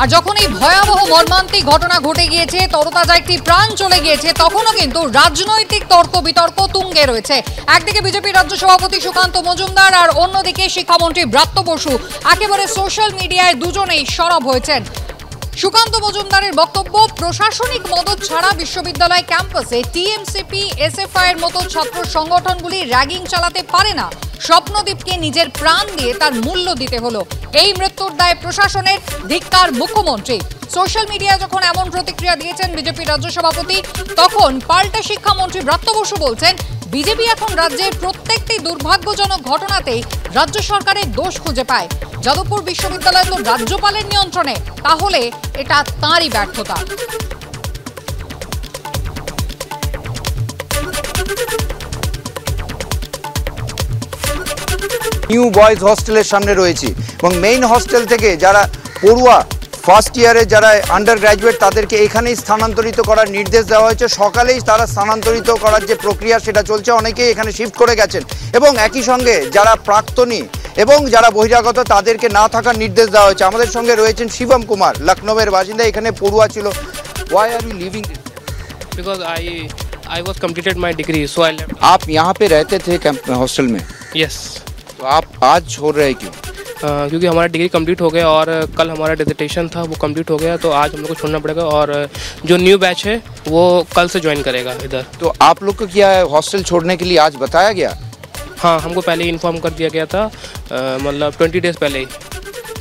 আর যখন এই ভয়াবহ মর্মান্তিক ঘটনা ঘটে গিয়েছে, তরতাজা একটি প্রাণ চলে গিয়েছে, তখনও কিন্তু রাজনৈতিক তর্ক বিতর্ক তুঙ্গে রয়েছে। একদিকে বিজেপির রাজ্য সভাপতি সুকান্ত মজুমদার আর অন্যদিকে শিক্ষামন্ত্রী ব্রাত্য বসু একেবারে সোশ্যাল মিডিয়ায় দুজনেই সরব হয়েছেন। সুকান্ত মজুমদারের বক্তব্য, প্রশাসনিক মদত ছাড়া বিশ্ববিদ্যালয় ক্যাম্পাসে টিএমসিপি, এসএফআই এর মতো ছাত্র সংগঠনগুলি র্যাগিং চালাতে পারে না। স্বপ্নদীপকে নিজের প্রাণ দিয়ে তার মূল্য দিতে হলো। এই মৃত্যুর দায় প্রশাসনের, ধিক্কার মুখ্যমন্ত্রী। সোশ্যাল মিডিয়ায় যখন এমন প্রতিক্রিয়া দিয়েছেন বিজেপি রাজ্য সভাপতি, তখন পাল্টা শিক্ষামন্ত্রী ব্রাত্য বসু বলছেন, বিজেপি এখন রাজ্যের প্রত্যেকটি দুর্ভাগ্যজনক ঘটনাতেই রাজ্য সরকারের দোষ খুঁজে পায়। যাদবপুর বিশ্ববিদ্যালয় তো রাজ্যপালের নিয়ন্ত্রণে, তাহলে এটা তাঁরই ব্যর্থতা। নিউ বয়েজ হস্টেলের সামনে রয়েছি এবং মেইন হস্টেল থেকে যারা পড়ুয়া ফার্স্ট ইয়ারে যারা আন্ডার গ্র্যাজুয়েট তাদেরকে এখানেই স্থানান্তরিত করার নির্দেশ দেওয়া হয়েছে। সকালেই তারা স্থানান্তরিত করার যে প্রক্রিয়া সেটা চলছে, অনেকেই এখানে শিফট করে গেছেন এবং একই সঙ্গে যারা প্রাক্তনী এবং যারা বহিরাগত তাদেরকে না থাকার নির্দেশ দেওয়া হয়েছে। আমাদের সঙ্গে রয়েছেন শিবম কুমার, লখনউয়ের বাসিন্দা, এখানে পড়ুয়া ছিল। Why are you leaving this? Because I was completed my degree, so I left. आप यहाँ पे रहते थे हॉस्टल में, Yes. तो आप आज छोड़ रहे क्यों? क्योंकि हमारा डिग्री कंप्लीट हो गया और कल हमारा डिसर्टेशन था वो कंप्लीट हो गया, तो आज हम लोग को छोड़ना पड़ेगा। और जो न्यू बैच है वो कल से ज्वाइन करेगा इधर। तो आप लोग को क्या हॉस्टल छोड़ने के लिए आज बताया गया? हाँ, हमको पहले ही इन्फॉर्म कर दिया गया था, मतलब 20 डेज़ पहले ही,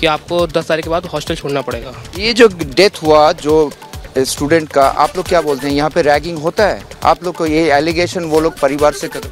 कि आपको 10 तारीख के बाद हॉस्टल छोड़ना पड़ेगा। ये जो डेथ हुआ जो स्टूडेंट का, आप लोग क्या बोलते हैं, यहाँ पे रैगिंग होता है? आप लोग को ये एलिगेशन वो लोग परिवार से कर?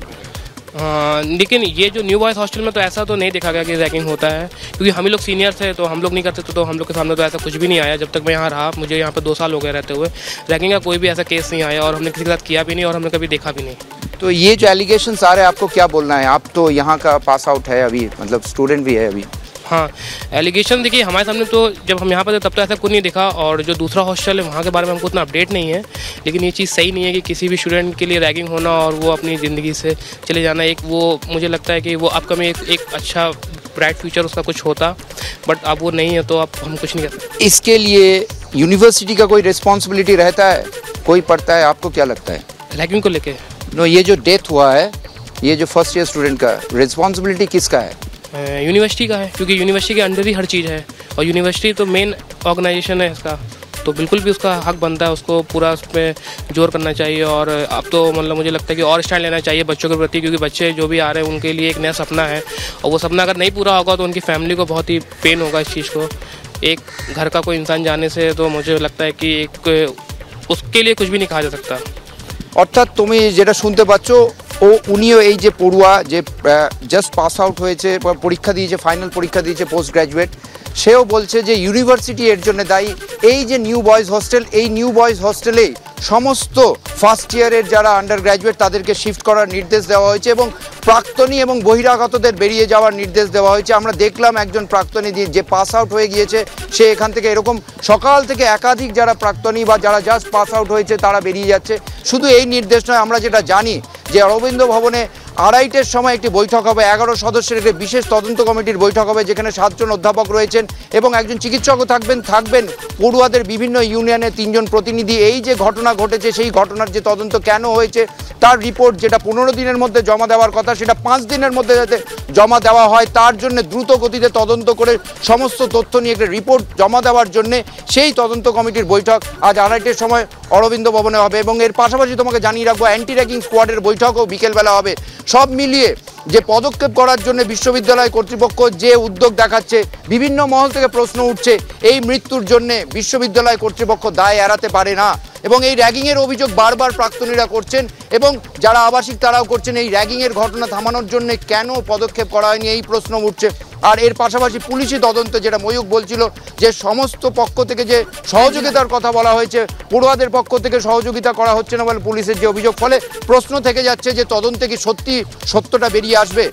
लेकिन ये जो न्यू बॉयज़ हॉस्टल में तो ऐसा तो नहीं देखा गया कि रैगिंग होता है, क्योंकि हम ही लोग सीनियर थे तो हम लोग नहीं करते थे, तो हम लोग के सामने तो ऐसा कुछ भी नहीं आया। जब तक मैं यहाँ रहा, मुझे यहाँ पर 2 साल हो गए रहते हुए, रैगिंग का कोई भी ऐसा केस नहीं आया और हमने किसी के साथ किया भी नहीं और हमने कभी देखा भी नहीं। तो ये जो एलिगेशंस आ रहे हैं, आपको क्या बोलना है? आप तो यहाँ का पास आउट है अभी, मतलब स्टूडेंट भी है अभी। हाँ, एलिगेशन देखिए हमारे सामने तो जब हम यहाँ पर थे तब तो ऐसा कुछ नहीं दिखा, और जो दूसरा हॉस्टल है वहाँ के बारे में हमको उतना अपडेट नहीं है। लेकिन ये चीज़ सही नहीं है कि किसी भी स्टूडेंट के लिए रैगिंग होना और वो अपनी ज़िंदगी से चले जाना। एक वो मुझे लगता है कि वो अपकमिंग एक अच्छा ब्राइट फ्यूचर उसका कुछ होता, बट अब वो नहीं है तो अब हम कुछ नहीं कर सकते। इसके लिए यूनिवर्सिटी का कोई रिस्पॉन्सिबिलिटी रहता है, कोई पड़ता है? आपको क्या लगता है रैगिंग को लेके? नो, ये जो डेथ हुआ है, ये जो फर्स्ट ईयर स्टूडेंट का, रिस्पॉन्सिबिलिटी किसका है? यूनिवर्सिटी का है, क्योंकि यूनिवर्सिटी के अंडर ही हर चीज़ है और यूनिवर्सिटी तो मेन ऑर्गेनाइजेशन है इसका, तो बिल्कुल भी उसका हक बनता है, उसको पूरा उस पर जोर करना चाहिए। और अब तो मतलब मुझे लगता है कि और स्टैंड लेना चाहिए बच्चों के प्रति, क्योंकि बच्चे जो भी आ रहे हैं उनके लिए एक नया सपना है, और वो सपना अगर नहीं पूरा होगा तो उनकी फैमिली को बहुत ही पेन होगा इस चीज़ को। एक घर का कोई इंसान जाने से तो मुझे लगता है कि एक उसके लिए कुछ भी नहीं कहा जा सकता। অর্থাৎ তুমি যেটা শুনতে পাচ্ছ, উনিও এই যে পড়ুয়া যে জাস্ট পাস আউট হয়েছে, পরীক্ষা দিয়েছে, ফাইনাল পরীক্ষা দিয়েছে, পোস্ট গ্র্যাজুয়েট, সেও বলছে যে ইউনিভার্সিটি এর জন্য দায়ী। এই যে নিউ বয়েজ হস্টেল, এই নিউ বয়েজ হস্টেলেই সমস্ত ফার্স্ট ইয়ারের যারা আন্ডার গ্র্যাজুয়েট তাদেরকে শিফট করার নির্দেশ দেওয়া হয়েছে এবং প্রাক্তনী এবং বহিরাগতদের বেরিয়ে যাওয়ার নির্দেশ দেওয়া হয়েছে। আমরা দেখলাম একজন প্রাক্তনী যে পাস আউট হয়ে গিয়েছে, সে এখান থেকে এরকম সকাল থেকে একাধিক যারা প্রাক্তনী বা যারা জাস্ট পাস আউট হয়েছে তারা বেরিয়ে যাচ্ছে। শুধু এই নির্দেশ নয়, আমরা যেটা জানি যে অরবিন্দ ভবনে 2:30-এর সময় একটি বৈঠক হবে, 11 সদস্যের একটি বিশেষ তদন্ত কমিটির বৈঠক হবে, যেখানে 7 জন অধ্যাপক রয়েছেন এবং একজন চিকিৎসকও থাকবেন পড়ুয়াদের বিভিন্ন ইউনিয়নের 3 জন প্রতিনিধি। এই যে ঘটনা ঘটেছে, সেই ঘটনার যে তদন্ত কেন হয়েছে তার রিপোর্ট, যেটা 15 দিনের মধ্যে জমা দেওয়ার কথা, সেটা 5 দিনের মধ্যে যাতে জমা দেওয়া হয়, তার জন্য দ্রুত গতিতে তদন্ত করে সমস্ত তথ্য নিয়ে একটা রিপোর্ট জমা দেওয়ার জন্য সেই তদন্ত কমিটির বৈঠক আজ 2:30-এর সময় অরবিন্দ ভবনে হবে। এবং এর পাশাপাশি তোমাকে জানিয়ে রাখবো, অ্যান্টি র্যাগিং স্কোয়াডের বৈঠকও বিকেলবেলা হবে। সব মিলিয়ে যে পদক্ষেপ করার জন্য বিশ্ববিদ্যালয় কর্তৃপক্ষ যে উদ্যোগ দেখাচ্ছে, বিভিন্ন মহল থেকে প্রশ্ন উঠছে, এই মৃত্যুর জন্য বিশ্ববিদ্যালয় কর্তৃপক্ষ দায় এড়াতে পারে না এবং এই র্যাগিংয়ের অভিযোগ বারবার প্রাক্তনীরা করছেন এবং যারা আবাসিক তারাও করছেন। এই র্যাগিংয়ের ঘটনা থামানোর জন্য কেন পদক্ষেপ করা হয়নি, এই প্রশ্ন উঠছে। আর এর পাশাপাশি পুলিশি তদন্ত, যেটা ময়ূক বলছিল যে সমস্ত পক্ষ থেকে যে সহযোগিতার কথা বলা হয়েছে, পড়ুয়াদের পক্ষ থেকে সহযোগিতা করা হচ্ছে না বলে পুলিশের যে অভিযোগ, ফলে প্রশ্ন থেকে যাচ্ছে যে তদন্তে কি সত্যি সত্যটা বেরিয়ে আসবে।